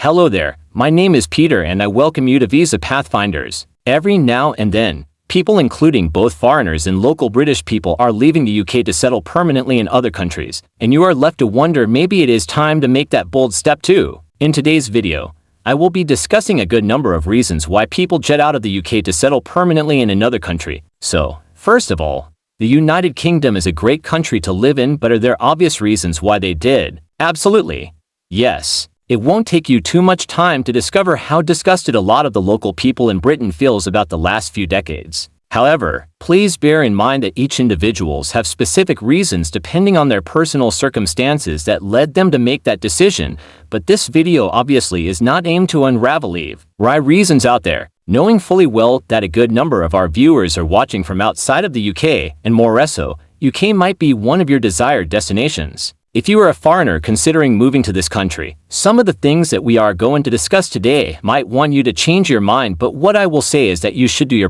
Hello there, my name is Peter and I welcome you to Visa Pathfinders. Every now and then, people including both foreigners and local British people are leaving the UK to settle permanently in other countries, and you are left to wonder maybe it is time to make that bold step too. In today's video, I will be discussing a good number of reasons why people jet out of the UK to settle permanently in another country. So, first of all, the United Kingdom is a great country to live in, but are there obvious reasons why they did? Absolutely. Yes. It won't take you too much time to discover how disgusted a lot of the local people in Britain feels about the last few decades. However, please bear in mind that each individuals have specific reasons depending on their personal circumstances that led them to make that decision, but this video obviously is not aimed to unravel why reasons out there, knowing fully well that a good number of our viewers are watching from outside of the UK, and more so, UK might be one of your desired destinations. If you are a foreigner considering moving to this country, some of the things that we are going to discuss today might want you to change your mind, but what I will say is that you should do your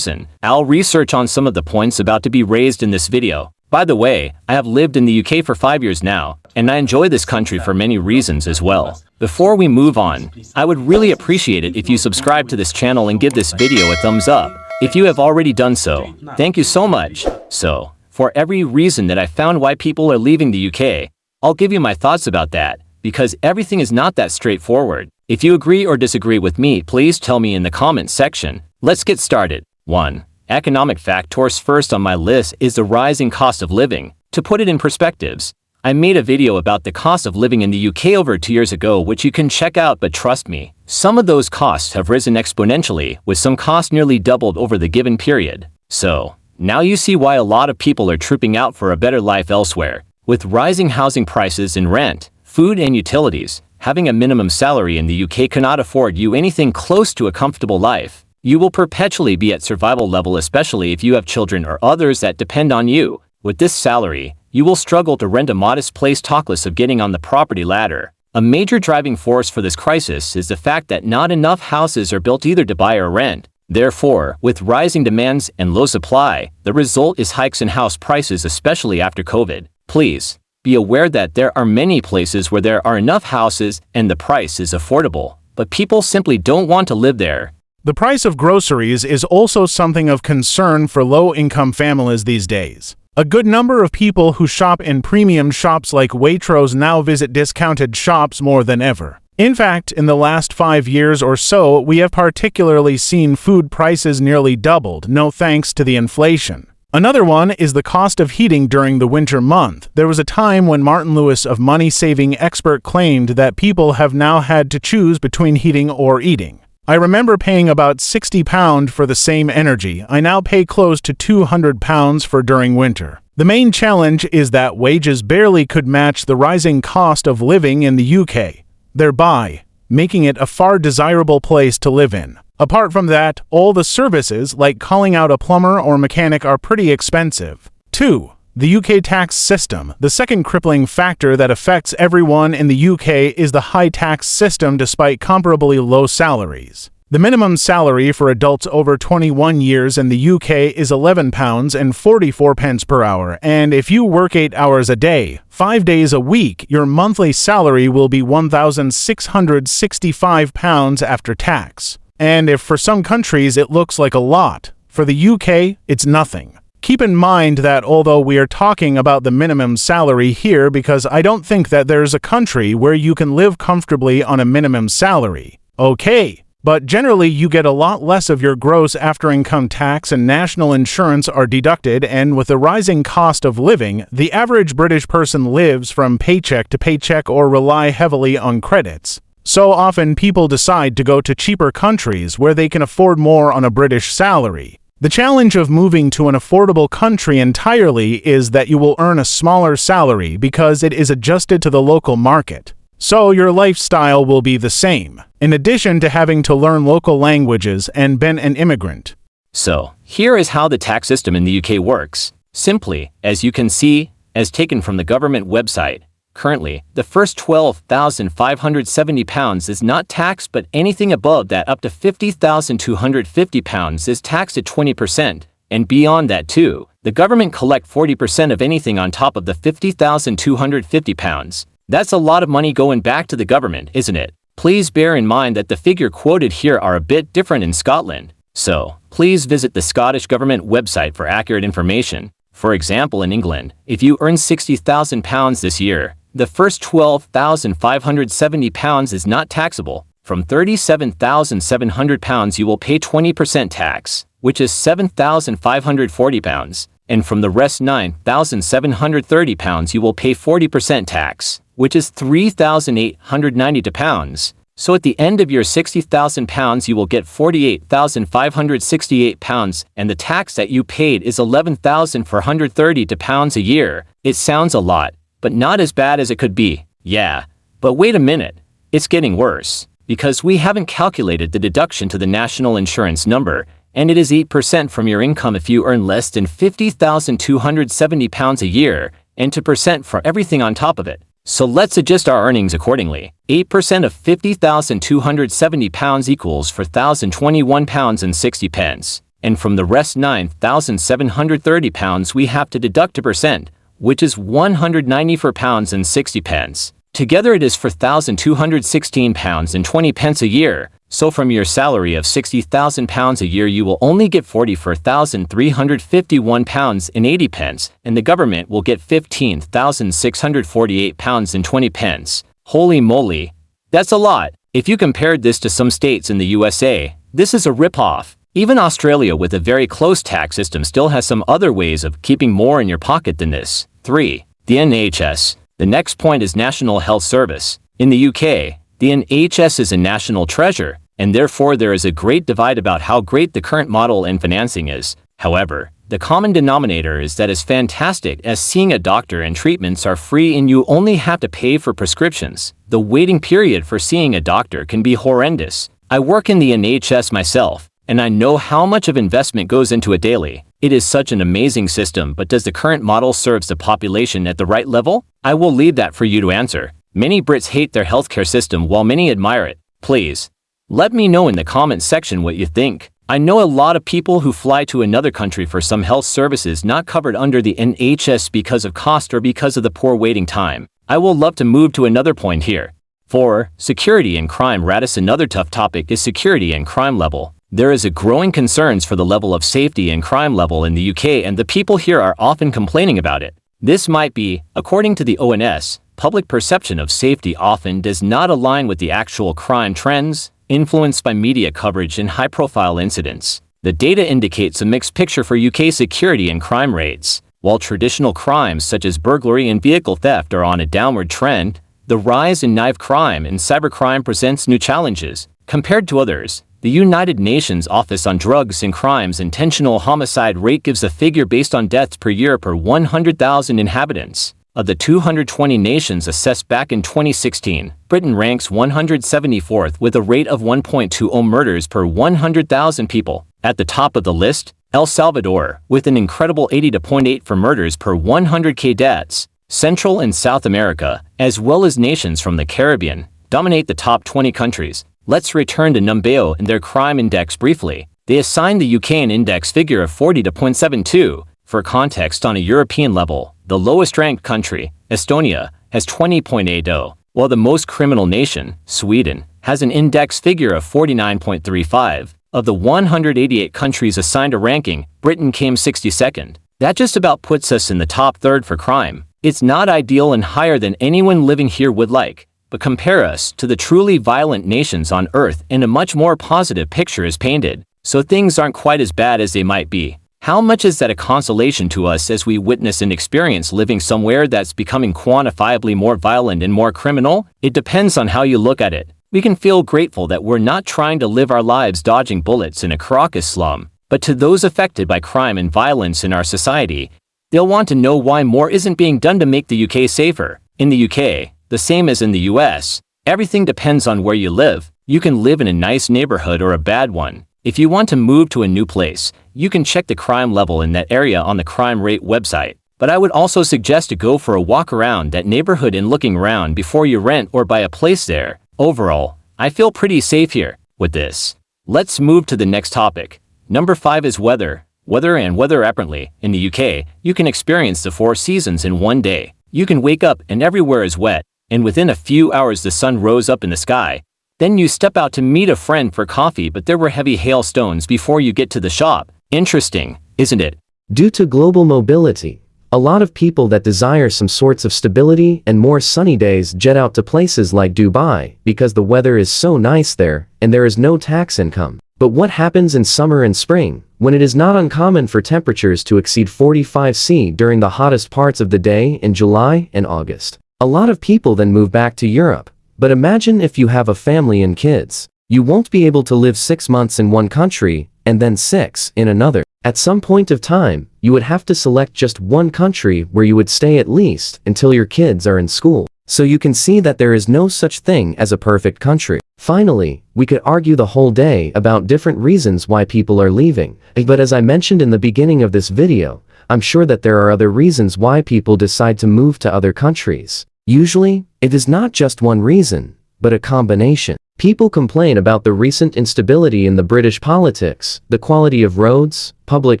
I'll research on some of the points about to be raised in this video. By the way, I have lived in the UK for 5 years now, and I enjoy this country for many reasons as well. Before we move on, I would really appreciate it if you subscribe to this channel and give this video a thumbs up. If you have already done so, thank you so much. So, for every reason that I found why people are leaving the UK, I'll give you my thoughts about that, because everything is not that straightforward. If you agree or disagree with me, please tell me in the comments section. Let's get started. 1. Economic factors. First on my list is the rising cost of living. To put it in perspectives, I made a video about the cost of living in the UK over 2 years ago, which you can check out, but trust me, some of those costs have risen exponentially, with some costs nearly doubled over the given period. So, now you see why a lot of people are trooping out for a better life elsewhere. With rising housing prices and rent, food and utilities, having a minimum salary in the UK cannot afford you anything close to a comfortable life. You will perpetually be at survival level, especially if you have children or others that depend on you. With this salary, you will struggle to rent a modest place, talk less of getting on the property ladder. A major driving force for this crisis is the fact that not enough houses are built either to buy or rent. Therefore, with rising demands and low supply, the result is hikes in house prices, especially after COVID. Please be aware that there are many places where there are enough houses and the price is affordable, but people simply don't want to live there. The price of groceries is also something of concern for low-income families these days. A good number of people who shop in premium shops like Waitrose now visit discounted shops more than ever. In fact, in the last 5 years or so, we have particularly seen food prices nearly doubled, no thanks to the inflation. Another one is the cost of heating during the winter month. There was a time when Martin Lewis of Money Saving Expert claimed that people have now had to choose between heating or eating. I remember paying about £60 for the same energy. I now pay close to £200 for during winter. The main challenge is that wages barely could match the rising cost of living in the UK, thereby making it a far desirable place to live in. Apart from that, all the services, like calling out a plumber or mechanic, are pretty expensive. 2. The UK tax system. The second crippling factor that affects everyone in the UK is the high tax system despite comparably low salaries. The minimum salary for adults over 21 years in the UK is £11.44 per hour, and if you work 8 hours a day, 5 days a week, your monthly salary will be £1,665 after tax. And if for some countries it looks like a lot, for the UK, it's nothing. Keep in mind that although we are talking about the minimum salary here, because I don't think that there's a country where you can live comfortably on a minimum salary. Okay, but generally you get a lot less of your gross after income tax and national insurance are deducted, and with the rising cost of living, the average British person lives from paycheck to paycheck or rely heavily on credits. So often people decide to go to cheaper countries where they can afford more on a British salary. The challenge of moving to an affordable country entirely is that you will earn a smaller salary because it is adjusted to the local market. So your lifestyle will be the same, in addition to having to learn local languages and being an immigrant. So, here is how the tax system in the UK works. Simply, as you can see, as taken from the government website, currently, the first £12,570 is not taxed, but anything above that up to £50,250 is taxed at 20%, and beyond that too, the government collect 40% of anything on top of the £50,250. That's a lot of money going back to the government, isn't it? Please bear in mind that the figure quoted here are a bit different in Scotland, so please visit the Scottish Government website for accurate information. For example, in England, if you earn £60,000 this year, the first £12,570 is not taxable. From £37,700 you will pay 20% tax, which is £7,540, and from the rest £9,730 you will pay 40% tax, which is £3,892. So at the end of your £60,000 you will get £48,568, and the tax that you paid is £11,430 a year. It sounds a lot, but not as bad as it could be. Yeah, but wait a minute, it's getting worse, because we haven't calculated the deduction to the national insurance number, and it is 8% from your income if you earn less than £50,270 a year, and 2% for everything on top of it. So let's adjust our earnings accordingly. 8% of £50,270 equals £4,021.60, and from the rest £9,730 we have to deduct 2%, which is £194.60. Together it is £4,216.20 a year. So from your salary of £60,000 a year you will only get £44,351.80, and the government will get £15,648.20. Holy moly, that's a lot. If you compared this to some states in the USA, this is a rip-off. Even Australia, with a very close tax system, still has some other ways of keeping more in your pocket than this. 3. The NHS. The next point is National Health Service. In the UK, the NHS is a national treasure, and therefore there is a great divide about how great the current model and financing is. However, the common denominator is that it's fantastic, as seeing a doctor and treatments are free and you only have to pay for prescriptions. The waiting period for seeing a doctor can be horrendous. I work in the NHS myself, and I know how much of investment goes into it daily. It is such an amazing system, but does the current model serve the population at the right level? I will leave that for you to answer. Many Brits hate their healthcare system while many admire it. Please, let me know in the comments section what you think. I know a lot of people who fly to another country for some health services not covered under the NHS because of cost or because of the poor waiting time. I will love to move to another point here. 4. Security and crime. Radis. Another tough topic is security and crime level. There is a growing concerns for the level of safety and crime level in the UK, and the people here are often complaining about it. This might be, according to the ONS, public perception of safety often does not align with the actual crime trends, influenced by media coverage and high-profile incidents. The data indicates a mixed picture for UK security and crime rates. While traditional crimes such as burglary and vehicle theft are on a downward trend, the rise in knife crime and cybercrime presents new challenges. Compared to others, the United Nations Office on Drugs and Crime's intentional homicide rate gives a figure based on deaths per year per 100,000 inhabitants. Of the 220 nations assessed back in 2016, Britain ranks 174th with a rate of 1.20 murders per 100,000 people. At the top of the list, El Salvador, with an incredible 80.8 for murders per 100k deaths. Central and South America, as well as nations from the Caribbean, dominate the top 20 countries. Let's return to Numbeo and their crime index briefly. They assigned the UK an index figure of 40.72. For context, on a European level, the lowest-ranked country, Estonia, has 20.80, while the most criminal nation, Sweden, has an index figure of 49.35. Of the 188 countries assigned a ranking, Britain came 62nd. That just about puts us in the top third for crime. It's not ideal and higher than anyone living here would like, but compare us to the truly violent nations on Earth and a much more positive picture is painted, so things aren't quite as bad as they might be. How much is that a consolation to us as we witness and experience living somewhere that's becoming quantifiably more violent and more criminal? It depends on how you look at it. We can feel grateful that we're not trying to live our lives dodging bullets in a Caracas slum, but to those affected by crime and violence in our society, they'll want to know why more isn't being done to make the UK safer. In the UK, the same as in the US, everything depends on where you live. You can live in a nice neighborhood or a bad one. If you want to move to a new place, you can check the crime level in that area on the crime rate website. But I would also suggest to go for a walk around that neighborhood and looking around before you rent or buy a place there. Overall, I feel pretty safe here. With this, let's move to the next topic. Number 5 is weather. Weather and weather apparently. In the UK, you can experience the 4 seasons in one day. You can wake up and everywhere is wet, and within a few hours the sun rose up in the sky. Then you step out to meet a friend for coffee, but there were heavy hailstones before you get to the shop. Interesting, isn't it? Due to global mobility, a lot of people that desire some sorts of stability and more sunny days jet out to places like Dubai because the weather is so nice there and there is no tax income. But what happens in summer and spring, when it is not uncommon for temperatures to exceed 45°C during the hottest parts of the day in July and August? A lot of people then move back to Europe. But imagine if you have a family and kids. You won't be able to live 6 months in one country and then 6 in another. At some point of time, you would have to select just one country where you would stay at least until your kids are in school. So you can see that there is no such thing as a perfect country. Finally, we could argue the whole day about different reasons why people are leaving. But as I mentioned in the beginning of this video, I'm sure that there are other reasons why people decide to move to other countries. Usually, it is not just one reason, but a combination. People complain about the recent instability in the British politics, the quality of roads, public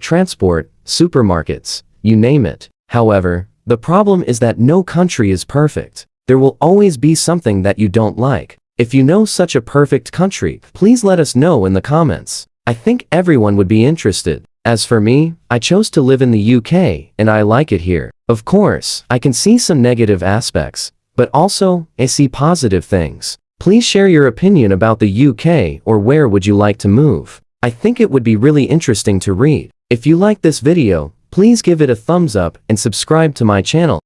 transport, supermarkets, you name it. However, the problem is that no country is perfect. There will always be something that you don't like. If you know such a perfect country, please let us know in the comments. I think everyone would be interested. As for me, I chose to live in the UK, and I like it here. Of course, I can see some negative aspects, but also, I see positive things. Please share your opinion about the UK or where would you like to move. I think it would be really interesting to read. If you like this video, please give it a thumbs up and subscribe to my channel.